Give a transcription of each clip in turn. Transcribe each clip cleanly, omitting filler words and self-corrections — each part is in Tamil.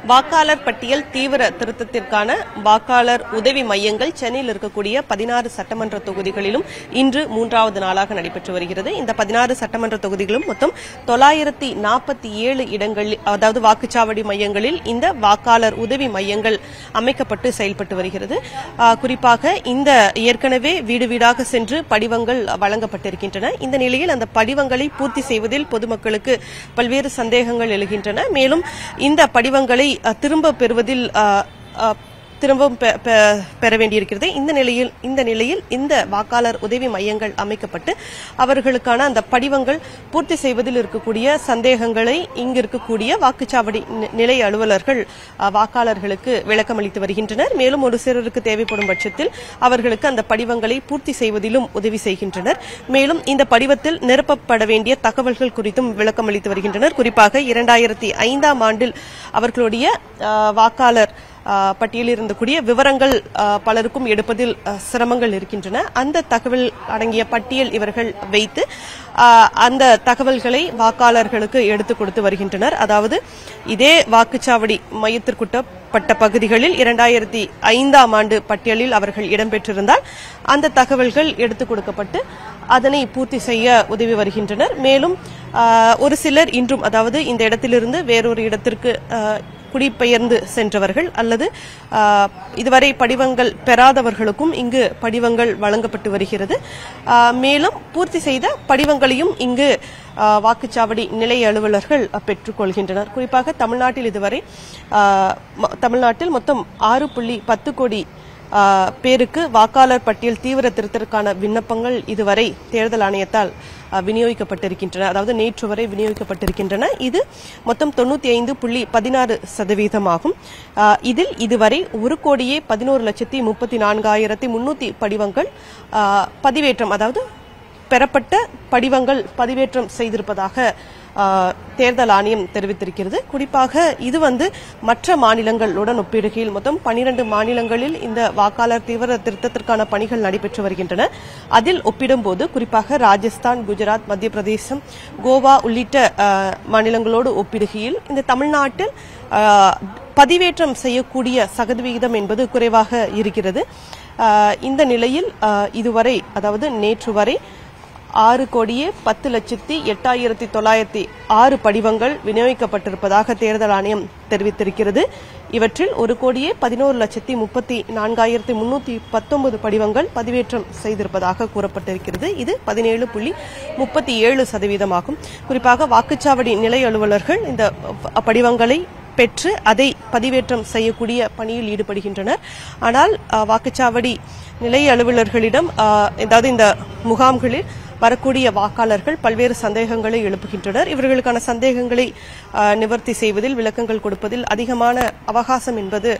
வாக்காளர் பட்டியல் தீவிர திருத்தத்திற்கான வாக்காளர் உதவி மையங்கள் சென்னையில் இருக்கக்கூடிய 16 சட்டமன்ற தொகுதிகளிலும் இன்று 3வது நாளாக நடைபெற்று வருகிறது. இந்த 16 சட்டமன்ற தொகுதிகளும் மொத்தம் 947 இடங்களில், அதாவது வாக்குச்சாவடி மையங்களில் இந்த வாக்காளர் உதவி மையங்கள் அமைக்கப்பட்டு செயல்பட்டு வருகிறது. குறிப்பாக இந்த ஏற்கனவே வீடு வீடாக சென்று படிவங்கள் வழங்கப்பட்டிருக்கின்றன. இந்த நிலையில் அந்த படிவங்களை பூர்த்தி செய்வதில் பொதுமக்களுக்கு பல்வேறு சந்தேகங்கள் எழுகின்றன. மேலும் இந்த படிவங்களை திரும்ப பெறுவதில் திரும்பவும் பெற வேண்டியிருக்கிறது. இந்த நிலையில் இந்த வாக்காளர் உதவி மையங்கள் அமைக்கப்பட்டு அவர்களுக்கான அந்த படிவங்கள் பூர்த்தி செய்வதில் இருக்கக்கூடிய சந்தேகங்களை இங்கு இருக்கக்கூடிய வாக்குச்சாவடி நிலைய அலுவலர்கள் வாக்காளர்களுக்கு விளக்கமளித்து வருகின்றனர். மேலும் ஒரு சிலருக்கு தேவைப்படும் பட்சத்தில் அவர்களுக்கு அந்த படிவங்களை பூர்த்தி செய்வதிலும் உதவி செய்கின்றனர். மேலும் இந்த படிவத்தில் நிரப்பப்பட வேண்டிய தகவல்கள் குறித்தும் விளக்கமளித்து வருகின்றனர். குறிப்பாக 2005ஆம் ஆண்டில் அவர்களுடைய வாக்காளர் பட்டியலில் இருந்தக்கூடிய விவரங்கள் பலருக்கும் எடுப்பதில் சிரமங்கள் இருக்கின்றன. அந்த தகவல் அடங்கிய பட்டியல் இவர்கள் வைத்து அந்த தகவல்களை வாக்காளர்களுக்கு எடுத்துக் கொடுத்து வருகின்றனர். அதாவது இதே வாக்குச்சாவடி மையத்திற்குட்பட்ட பகுதிகளில் 2005ஆம் ஆண்டு பட்டியலில் அவர்கள் இடம்பெற்றிருந்தால் அந்த தகவல்கள் எடுத்துக் கொடுக்கப்பட்டு அதனை பூர்த்தி செய்ய உதவி வருகின்றனர். மேலும் ஒரு சிலர் இன்றும், அதாவது இந்த இடத்திலிருந்து வேறொரு இடத்திற்கு குடிபெயர்ந்து சென்றவர்கள் அல்லது இதுவரை படிவங்கள் பெறாதவர்களுக்கும் இங்கு படிவங்கள் வழங்கப்பட்டு வருகிறது. மேலும் பூர்த்தி செய்த படிவங்களையும் இங்கு வாக்குச்சாவடி நிலைய அலுவலர்கள் பெற்றுக் கொள்கின்றனர். குறிப்பாக தமிழ்நாட்டில் மொத்தம் 6.10 கோடி பேருக்கு வாக்காளர் பட்டியல் தீவிர திருத்தத்திற்கான விண்ணப்பங்கள் இதுவரை தேர்தல் ஆணையத்தால் விநியோகிக்கப்பட்டிருக்கின்றன. அதாவது நேற்று வரை விநியோகிக்கப்பட்டிருக்கின்றன. இது மொத்தம் 95.16% ஆகும். இதில் இதுவரை 1,11,34,300 படிவங்கள் பதிவேற்றம், அதாவது பெறப்பட்ட படிவங்கள் பதிவேற்றம் செய்திருப்பதாக தேர்தல் ஆணையம் தெரிவித்திருக்கிறது. குறிப்பாக இது மற்ற மாநிலங்களுடன் ஒப்பிடுகையில் மொத்தம் 12 மாநிலங்களில் இந்த வாக்காளர் தீவிர திருத்தத்திற்கான பணிகள் நடைபெற்று வருகின்றன. அதில் ஒப்பிடும்போது குறிப்பாக ராஜஸ்தான், குஜராத், மத்திய பிரதேசம், கோவா உள்ளிட்ட மாநிலங்களோடு ஒப்பிடுகையில் இந்த தமிழ்நாட்டில் பதிவேற்றம் செய்யக்கூடிய சதவிகிதம் என்பது குறைவாக இருக்கிறது. இந்த நிலையில் இதுவரை, அதாவது நேற்று வரை 6,10,08,906 படிவங்கள் விநியோகிக்கப்பட்டிருப்பதாக தேர்தல் ஆணையம் தெரிவித்திருக்கிறது. இவற்றில் 1,11,34,319 படிவங்கள் பதிவேற்றம் செய்திருப்பதாக கூறப்பட்டிருக்கிறது. இது 17.37% ஆகும். குறிப்பாக வாக்குச்சாவடி நிலைய அலுவலர்கள் இந்த படிவங்களை பெற்று அதை பதிவேற்றம் செய்யக்கூடிய பணியில் ஈடுபடுகின்றனர். ஆனால் வாக்குச்சாவடி நிலைய அலுவலர்களிடம், அதாவது இந்த முகாம்களில் வரக்கூடிய வாக்காளர்கள் பல்வேறு சந்தேகங்களை எழுப்புகின்றனர். இவர்களுக்கான சந்தேகங்களை நிவர்த்தி செய்வதில், விளக்கங்கள் கொடுப்பதில் அதிகமான அவகாசம் என்பது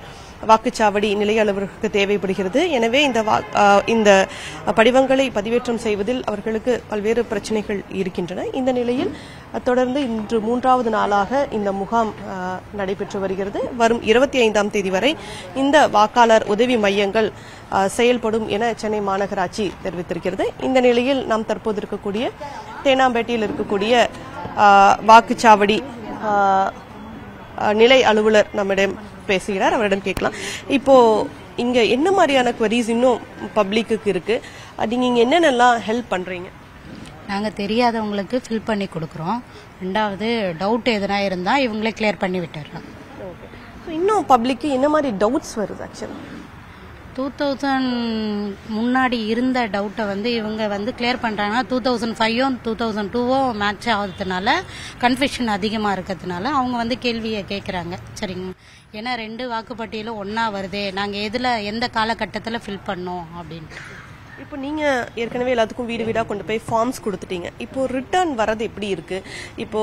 வாக்குச்சாவடி நிலைய அலுவலர்களுக்கு தேவைப்படுகிறது. எனவே இந்த படிவங்களை பதிவேற்றம் செய்வதில் அவர்களுக்கு பல்வேறு பிரச்சனைகள் இருக்கின்றன. இந்த நிலையில் தொடர்ந்து இன்று 3வது நாளாக இந்த முகாம் நடைபெற்று வருகிறது. வரும் 25ஆம் தேதி வரை இந்த வாக்காளர் உதவி மையங்கள் செயல்படும் என சென்னை மாநகராட்சி தெரிவித்திருக்கிறது. இந்த நிலையில் நாம் தற்போது இருக்கக்கூடிய தேனாம்பேட்டையில் இருக்கக்கூடிய வாக்குச்சாவடி நிலை அலுவலர் நம்மிடம் பேசுகிறார். அவரிடம் கேட்கலாம். இப்போ இங்க என்ன மாதிரியான குவரிஸ் இன்னும் பப்ளிக்கு இருக்கு? நீங்க இங்க என்னென்னலாம் ஹெல்ப் பண்றீங்க? நாங்கள் தெரியாதவங்களுக்கு ஃபில் பண்ணி கொடுக்குறோம். ரெண்டாவது டவுட் எதனா இருந்தால் இவங்களே கிளியர் பண்ணி விட்டுறோம். இன்னும் பப்ளிக்கு என்ன மாதிரி டவுட்ஸ் வருது? ஆக்சுவலாக 2000 முன்னாடி இருந்த டவுட்டை இவங்க கிளியர் பண்ணுறாங்கன்னா 2005 2002 மேட்ச் ஆகுறதுனால கன்ஃபியூஷன் அதிகமாக இருக்கிறதுனால அவங்க கேள்வியை கேட்குறாங்க. சரிங்க, ஏன்னா 2 வாக்குப்பட்டியலும் ஒன்றா வருதே, நாங்கள் எந்த காலகட்டத்தில் ஃபில் பண்ணோம் அப்படின்ட்டு. இப்போ நீங்க ஏற்கனவே எல்லாத்துக்கும் வீடு வீடா கொண்டு போய் ஃபார்ம்ஸ் கொடுத்துட்டீங்க. இப்போ ரிட்டர்ன் வரது எப்படி இருக்கு? இப்போ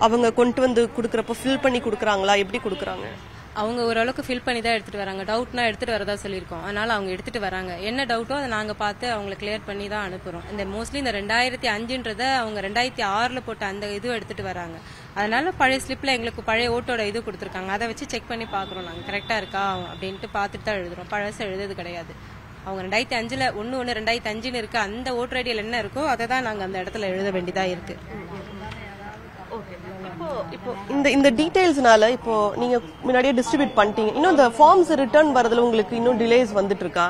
அவங்க கொண்டு கொடுக்கறப்போ ஃபில் பண்ணி கொடுக்குறாங்களா? எப்படி கொடுக்குறாங்க? அவங்க ஓரளவுக்கு ஃபில் பண்ணி தான் எடுத்துட்டு வராங்க. டவுட்னா எடுத்துட்டு வரதா சொல்லியிருக்கோம். அதனால அவங்க எடுத்துட்டு வராங்க. என்ன டவுட்டோ அதை நாங்க பார்த்து அவங்களை கிளியர் பண்ணி தான் அனுப்புறோம். இந்த மோஸ்ட்லி இந்த 2005ன்றத அவங்க 2006ல போட்ட அந்த இது எடுத்துட்டு வராங்க. அதனால பழைய ஸ்லிப்ல எங்களுக்கு பழைய ஓட்டோட இது கொடுத்துருக்காங்க. அதை வச்சு செக் பண்ணி பாக்குறோம். நாங்க கரெக்டா இருக்கா அப்படின்ட்டு பார்த்துட்டு தான் எழுதுறோம். பழசு எழுதுறது கிடையாது. அவங்க 2005ல 1/1/2005 இருக்கு. அந்த ஓட்டர் ஐடியில் என்ன இருக்கோ அதை தான் நாங்க அந்த இடத்துல எழுத வேண்டியதா இருக்கு. இப்போ இந்த டீடைல்ஸ்னால இப்போ நீங்க முன்னாடியே டிஸ்ட்ரிபியூட் பண்ணிட்டீங்க, இன்னும் இந்த ஃபார்ம்ஸ் ரிட்டர்ன் வரதுல உங்களுக்கு இன்னும் டிலேஸ் வந்துட்டு இருக்கா?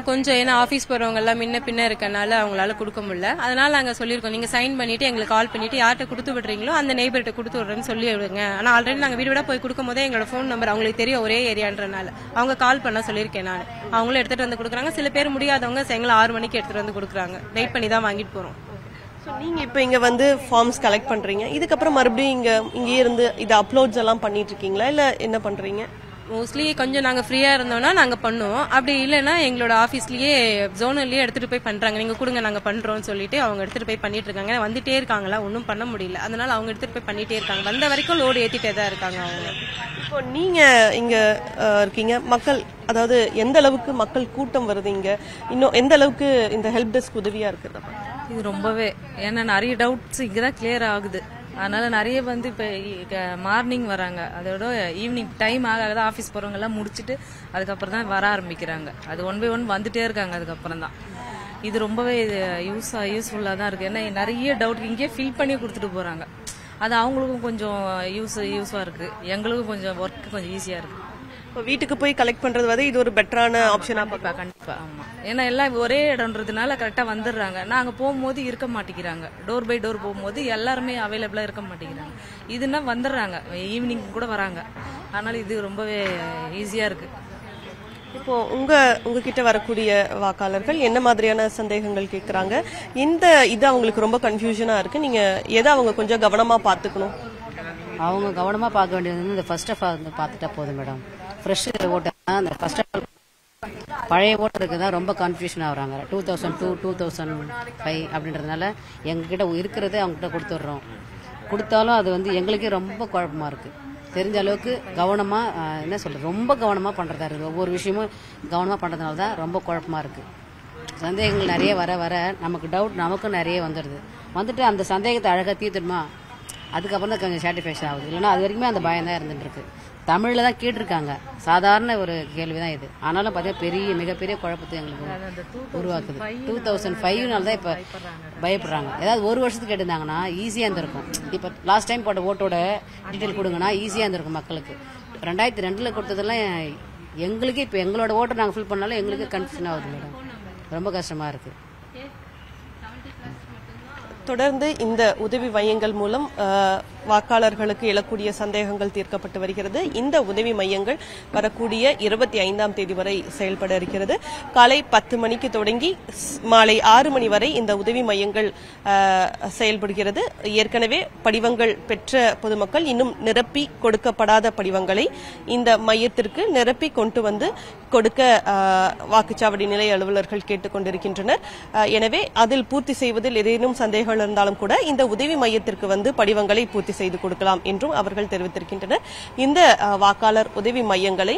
கொஞ்சம், ஏன்னா ஆபீஸ் போறவங்க எல்லாம் முன்ன பின்ன இருக்கனால அவங்களால கொடுக்க முடியல. அதனால நாங்க சொல்லிருக்கோம், நீங்க சைன் பண்ணிட்டு எங்களுக்கு கால் பண்ணிட்டு யார்கிட்ட கொடுத்து விடுறீங்களோ அந்த நெய்பர்கிட்ட கொடுத்து விடுறேன்னு சொல்லி விடுங்க. ஆனா ஆல்ரெடி நாங்க வீடு வீடா போய் கொடுக்கும் போதே எங்களோட போன் நம்பர் அவங்களுக்கு தெரியும், ஒரே ஏரியான்றனால அவங்க கால் பண்ண சொல்லியிருக்கேன். நான் அவங்களும் எடுத்துட்டு வந்து கொடுக்குறாங்க. சில பேர் முடியாதவங்க சாயங்காலம் 6 மணிக்கு எடுத்துட்டு வந்து கொடுக்குறாங்க. வெயிட் பண்ணி தான் வாங்கிட்டு போறோம். நீங்க இப்ப இங்க வந்து ஃபார்ம்ஸ் கலெக்ட் பண்றீங்க, இதுக்கப்புறம் மறுபடியும் இங்கே இருந்து இதை அப்லோட்ஸ் எல்லாம் பண்ணிட்டு இருக்கீங்களா இல்ல என்ன பண்றீங்க? மோஸ்ட்லி கொஞ்சம் நாங்க ஃப்ரீயா இருந்தோம்னா நாங்க பண்ணுவோம். அப்படி இல்லைன்னா எங்களோட ஆபீஸ்லயே ஜோனல்லயே எடுத்துட்டு போய் பண்றாங்க. நீங்க கொடுங்க நாங்க பண்றோம்னு சொல்லிட்டு அவங்க எடுத்துட்டு போய் பண்ணிட்டு இருக்காங்க. வந்துட்டே இருக்காங்களா, ஒன்னும் பண்ண முடியல. அதனால அவங்க எடுத்துட்டு போய் பண்ணிட்டே இருக்காங்க. வந்த வரைக்கும் லோடு ஏத்திட்டே தான் இருக்காங்க அவங்க. இப்போ நீங்க இங்க இருக்கீங்க, மக்கள் அதாவது எந்த அளவுக்கு மக்கள் கூட்டம் வருது இங்க, இன்னும் எந்த அளவுக்கு இந்த ஹெல்ப் டெஸ்க் உதவியா இருக்குது? இது ரொம்பவே, ஏன்னா நிறைய டவுட்ஸ் இங்கதான் கிளியர் ஆகுது. அதனால நிறைய வந்து இப்ப மார்னிங் வராங்க, அதோட ஈவினிங் டைம் ஆகாத ஆஃபீஸ் போறவங்க எல்லாம் முடிச்சுட்டு அதுக்கப்புறம் தான் வர ஆரம்பிக்கிறாங்க. அது ஒன் பை ஒன் வந்துட்டே இருக்காங்க. அதுக்கப்புறம் தான் இது ரொம்பவே யூஸ்ஃபுல்லா தான் இருக்கு. ஏன்னா நிறைய டவுட் இங்கேயே ஃபில் பண்ணி கொடுத்துட்டு போறாங்க. அது அவங்களுக்கும் கொஞ்சம் யூஸா இருக்கு, எங்களுக்கும் கொஞ்சம் ஒர்க் கொஞ்சம் ஈஸியா இருக்கு. இப்போ வீட்டுக்கு போய் கலெக்ட் பண்றது வந்து இது ஒரு பெட்டரான ஆப்ஷனா? கண்டிப்பா, ஆமா. ஏன்னா எல்லாம் ஒரே இடம்ன்றதுனால கரெக்டா வந்துடுறாங்க. நாங்க போகும்போது இருக்க மாட்டேங்கிறாங்க, டோர் பை டோர் போகும்போது எல்லாருமே அவைலபிளா இருக்க மாட்டேங்கிறாங்க. இதுன்னா வந்துடுறாங்க, ஈவினிங் கூட வராங்க. அதனால இது ரொம்பவே ஈஸியா இருக்கு. இப்போ உங்ககிட்ட வரக்கூடிய வாக்காளர்கள் என்ன மாதிரியான சந்தேகங்கள் கேட்கறாங்க? இது அவங்களுக்கு ரொம்ப கன்ஃபியூஷனா இருக்கு, நீங்க எதை அவங்க கொஞ்சம் கவனமா பாத்துக்கணும்? அவங்க கவனமா பார்க்க வேண்டியது இந்த ஃபர்ஸ்ட் ஆஃப் ஆல் பார்த்துட்டா போதும் மேடம். ஃப்ரெஷ் ஓட்டர் அந்த ஃபர்ஸ்ட் ஆஃப் ஆல் பழைய ஓட்டருக்கு தான் ரொம்ப கன்ஃபியூஷன் ஆகுறாங்க. 2002, 2005 அப்படின்றதுனால எங்ககிட்ட இருக்கிறதே அவங்ககிட்ட கொடுத்துட்றோம். கொடுத்தாலும் அது வந்து எங்களுக்கே ரொம்ப குழப்பமா இருக்கு. தெரிஞ்ச அளவுக்கு கவனமா என்ன சொல்றது, ரொம்ப கவனமா பண்றதா இருக்கு. ஒவ்வொரு விஷயமும் கவனமா பண்றதுனால தான் ரொம்ப குழப்பமா இருக்கு. சந்தேகங்கள் நிறைய வர வர நமக்கு டவுட் நமக்கும் நிறைய வந்துடுது. வந்துட்டு அந்த சந்தேகத்தை அழகாக தீர்த்துடுமா, அதுக்கப்புறம் தான் கொஞ்சம் சாட்டிஸ்ஃபேக்ஷன் ஆகுது. இல்லைன்னா அது வரைக்குமே அந்த பயம் தான் இருந்துட்டு இருக்கு. தமிழ்ல தான் கேட்டிருக்காங்க, சாதாரண ஒரு கேள்விதான் இது. ஆனாலும் பார்த்தீங்கன்னா மிகப்பெரிய குழப்பத்தை எங்களுக்கு உருவாக்குது. 2005 தான் இப்ப பயப்படுறாங்க. ஏதாவது ஒரு வருஷத்துக்கு கேட்டிருந்தாங்கன்னா ஈஸியா இருந்திருக்கும். இப்ப லாஸ்ட் டைம் போட்ட ஓட்டோட டீட்டெயில் கொடுங்கன்னா ஈஸியா இருந்திருக்கும் மக்களுக்கு. 2002 கொடுத்ததெல்லாம் எங்களுக்கு இப்ப எங்களோட ஓட்டை நாங்க ஃபில் பண்ணாலும் எங்களுக்கு கன்ஃபியூஷன் ஆகுது மேடம். ரொம்ப கஷ்டமா இருக்கு. தொடர்ந்து இந்த உதவி மையங்கள் மூலம் வாக்காளர்களுக்கு எழக்கூடிய சந்தேகங்கள் தீர்க்கப்பட்டு வருகிறது. இந்த உதவி மையங்கள் வரக்கூடிய 25ஆம் தேதி வரை செயல்பட இருக்கிறது. காலை 10 மணிக்கு தொடங்கி மாலை 6 மணி வரை இந்த உதவி மையங்கள் செயல்படுகிறது. ஏற்கனவே படிவங்கள் பெற்ற பொதுமக்கள் இன்னும் நிரப்பி கொடுக்கப்படாத படிவங்களை இந்த மையத்திற்கு நிரப்பி கொண்டு வந்து கொடுக்க வாக்குச்சாவடி நிலைய அலுவலர்கள் கேட்டுக் கொண்டிருக்கின்றனர். எனவே அதில் பூர்த்தி செய்வதில் ஏதேனும் சந்தேகங்கள் இருந்தாலும் கூட இந்த உதவி மையத்திற்கு வந்து படிவங்களை பூர்த்தி செய்து கொடுக்கலாம் என்றும் அவர்கள் தெரிவித்திருக்கின்றனர். இந்த வாக்காளர் உதவி மையங்களை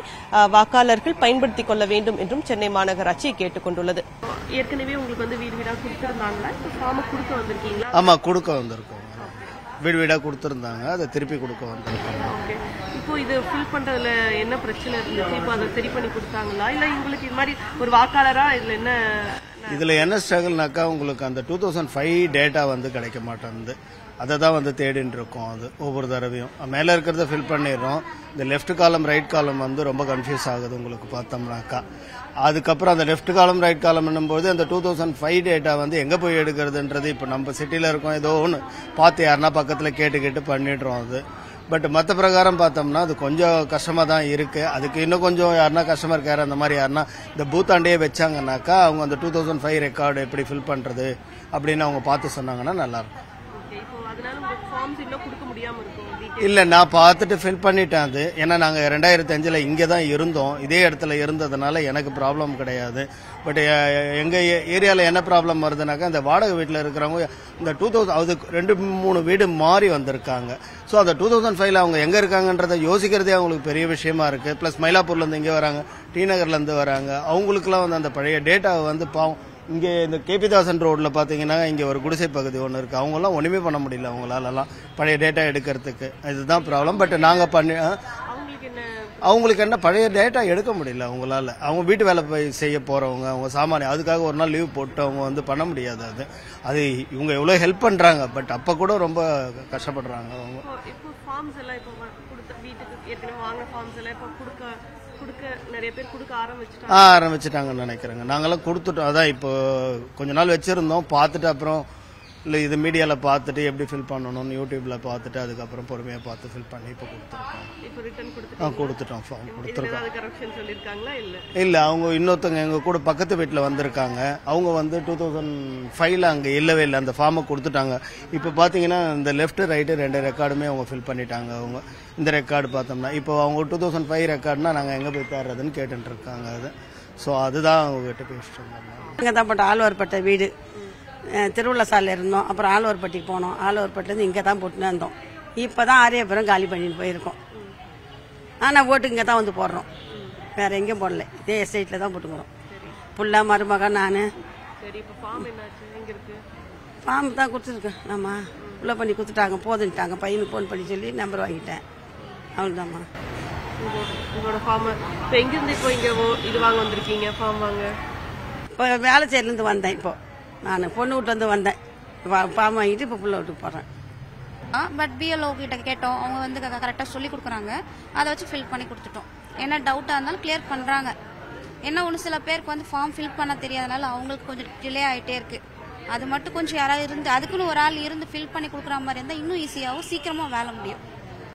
வாக்காளர்கள் பயன்படுத்திக் கொள்ள வேண்டும் என்றும் சென்னை மாநகராட்சி கேட்டுக் கொண்டுள்ளது. ஏற்கனவே உங்களுக்கு வந்து வீடு வீடா கொடுத்திருந்தாங்களா, கொடுக்க வந்திருக்கீங்களா? ஆமா, கொடுக்க வந்திருக்கோம். வீடு வீடா கொடுத்திருந்தாங்க, அதை திருப்பி கொடுக்க வந்திருக்கோம். இப்போ இது ஃபில் பண்றதுல என்ன பிரச்சனை இருந்துச்சு? இப்போ அதை சரி பண்ணி கொடுத்தாங்களா, இல்ல உங்களுக்கு இது மாதிரி ஒரு வாக்காளரா இதுல என்ன ஸ்ட்ரகிள்னாக்கா, உங்களுக்கு அந்த 2005 டேட்டா வந்து கிடைக்க மாட்டேங்குது. அதை தான் வந்து தேடின்னு இருக்கோம். அது ஒவ்வொரு தடவையும் மேலே இருக்கிறத ஃபில் பண்ணிடுறோம். இந்த லெஃப்ட் காலம் ரைட் காலம் வந்து ரொம்ப கன்ஃபியூஸ் ஆகுது உங்களுக்கு பார்த்தோம்னாக்கா. அதுக்கப்புறம் அந்த லெஃப்ட் காலம் ரைட் காலம் என்னும்போது அந்த 2005 டேட்டா வந்து எங்கே போய் எடுக்கிறதுன்றது இப்போ நம்ம சிட்டியில் இருக்கோம், ஏதோ ஒன்று பார்த்து யாருன்னா பக்கத்தில் கேட்டு பண்ணிடுறோம். அது பட் மற்ற பிரகாரம் பார்த்தோம்னா அது கொஞ்சம் கஷ்டமாக தான் இருக்குது. அதுக்கு இன்னும் கொஞ்சம் யாருன்னா கஸ்டமர் கேர் அந்த மாதிரி யாருன்னா இந்த பூத்தாண்டே வச்சாங்கன்னாக்கா அவங்க அந்த 2005 ரெக்கார்டு எப்படி ஃபில் பண்ணுறது அப்படின்னு அவங்க பார்த்து சொன்னாங்கன்னா நல்லாயிருக்கும். இல்ல, நான் பார்த்துட்டு ஃபில் பண்ணிட்டேன். அது ஏன்னா நாங்க 2005 இங்கே தான் இருந்தோம், இதே இடத்துல இருந்ததுனால எனக்கு ப்ராப்ளம் கிடையாது. பட் எங்க ஏரியாவில் என்ன ப்ராப்ளம் வருதுனாக்கா, இந்த வாடகை வீட்டில் இருக்கிறவங்க இந்த 2000 அது 2-3 வீடு மாறி வந்திருக்காங்க. ஸோ அந்த 2005 அவங்க எங்க இருக்காங்கன்றதை யோசிக்கிறதே அவங்களுக்கு பெரிய விஷயமா இருக்கு. பிளஸ் மயிலாப்பூர்ல இருந்து இங்கே வராங்க, டி நகர்ல இருந்து வராங்க. அவங்களுக்குலாம் வந்து அந்த பழைய டேட்டாவை வந்து பாவம் இங்கே இந்த கேபிதாசன் ரோட்ல பாத்தீங்கன்னா இங்க ஒரு குடிசை பகுதி ஒன்று இருக்கு. அவங்க எல்லாம் ஒண்ணுமே பண்ண முடியல அவங்களாலலாம் பழைய டேட்டா எடுக்கிறதுக்கு. இதுதான் ப்ராப்ளம். பட் நாங்க அவங்களுக்கு என்ன பழைய டேட்டா எடுக்க முடியல அவங்களால. அவங்க வீட்டு வேலை போய் செய்ய போறவங்க, அவங்க சாமானியம், அதுக்காக ஒரு நாள் லீவ் போட்டு அவங்க வந்து பண்ண முடியாது. அது இவங்க எவ்வளவு ஹெல்ப் பண்றாங்க, பட் அப்ப கூட ரொம்ப கஷ்டப்படுறாங்க அவங்க. ஃபார்ம்ஸ் எல்லாம் இப்போ கொடுத்த வீட்டுக்கு ஏற்கனவே வாங்கின ஃபார்ம்ஸ் எல்லாம் இப்போ கொடுக்க நிறைய பேர் கொடுக்க ஆரம்பிச்சுட்டாங்க. ஆரம்பிச்சிட்டாங்கன்னு நினைக்கிறேங்க. நாங்கெல்லாம் கொடுத்துட்டோம். அதான் இப்போ கொஞ்ச நாள் வச்சிருந்தோம், பார்த்துட்டு அப்புறம் இல்லை இது மீடியாவில் பார்த்துட்டு எப்படி ஃபில் பண்ணணும்னு யூடியூப்ல பார்த்துட்டு அதுக்கப்புறம் பொறுமையாக பார்த்து ஃபில் பண்ணி இப்போ கொடுத்துருக்கோம். இப்போ ரிட்டர்ன் கொடுத்துட்டோம். கொடுத்துட்டோம், ஃபார்ம் கொடுத்துருக்கோம். கரெக்ஷன் சொல்லியிருக்காங்களா? இல்லை அவங்க இன்னொருத்தவங்க எங்கள் கூட பக்கத்து வீட்டில் வந்திருக்காங்க. அவங்க வந்து 2005 அங்கே இல்லவே இல்லை, அந்த ஃபார்மை கொடுத்துட்டாங்க. இப்போ பார்த்தீங்கன்னா இந்த லெஃப்ட் ரைட்டு 2 ரெக்கார்டுமே அவங்க ஃபில் பண்ணிட்டாங்க. அவங்க இந்த ரெக்கார்டு பார்த்தோம்னா இப்போ அவங்க 2005 ரெக்கார்டுனா நாங்கள் எங்கே போய் தேடுறதுன்னு கேட்டுட்டு இருக்காங்க. அது ஸோ அதுதான் அவங்ககிட்ட பேசிட்டு இருந்தாங்க. இங்கே தான் போட்டோம், ஆழ்வார்பேட்டை வீடு. திருவள்ள சாலையில் இருந்தோம், அப்புறம் ஆழ்வார்பட்டிக்கு போனோம். ஆழ்வார்பட்டிலேருந்து இங்கே தான் போட்டுன்னு வந்தோம். இப்போ தான் ஆரியபுரம் காலி பண்ணிட்டு போயிருக்கோம். ஆனால் ஓட்டு இங்கே தான் வந்து போடுறோம், வேற எங்கேயும் போடல. இதே எஸ்டேட்டில் தான் போட்டுக்கிறோம். புள்ள மருமகன் நான். ஃபார்ம் தான் கொடுத்துருக்கேன். நம்ம உள்ள பண்ணி கொடுத்துட்டாங்க, போதுன்ட்டாங்க. பையனுக்கு ஃபோன் பண்ணி சொல்லி நம்பர் வாங்கிட்டேன். அவ்வளோதாம்மா. உங்களோட ஃபார்ம் இப்போ எங்கேருந்து இப்போ இங்கே இது வாங்க வந்திருக்கீங்க? ஃபார்ம் வாங்க இப்போ வேலைச்சேரிலேருந்து வந்தேன். இப்போ நான் பொண்ணு விட்டு வந்து வந்தேன். ஃபார்ம் வாங்கிட்டு இப்போ புள்ள விட்டு போடுறேன். பட் பிஎல்ஓ கிட்ட கேட்டோம், அவங்க வந்து கரெக்டாக சொல்லி கொடுக்குறாங்க. அதை வச்சு ஃபில் பண்ணி கொடுத்துட்டோம். என்ன டவுட்டாக இருந்தாலும் கிளியர் பண்ணுறாங்க. என்ன ஒன்று சில பேருக்கு வந்து ஃபார்ம் ஃபில் பண்ண தெரியாதனால அவங்களுக்கு கொஞ்சம் டிலே ஆகிட்டே இருக்கு. அது மட்டும் கொஞ்சம் யாராவது இருந்து அதுக்குன்னு ஒரு ஆள் இருந்து ஃபில் பண்ணி கொடுக்குற மாதிரி இருந்தால் இன்னும் ஈஸியாகவும் சீக்கிரமாக வேலை முடியும்.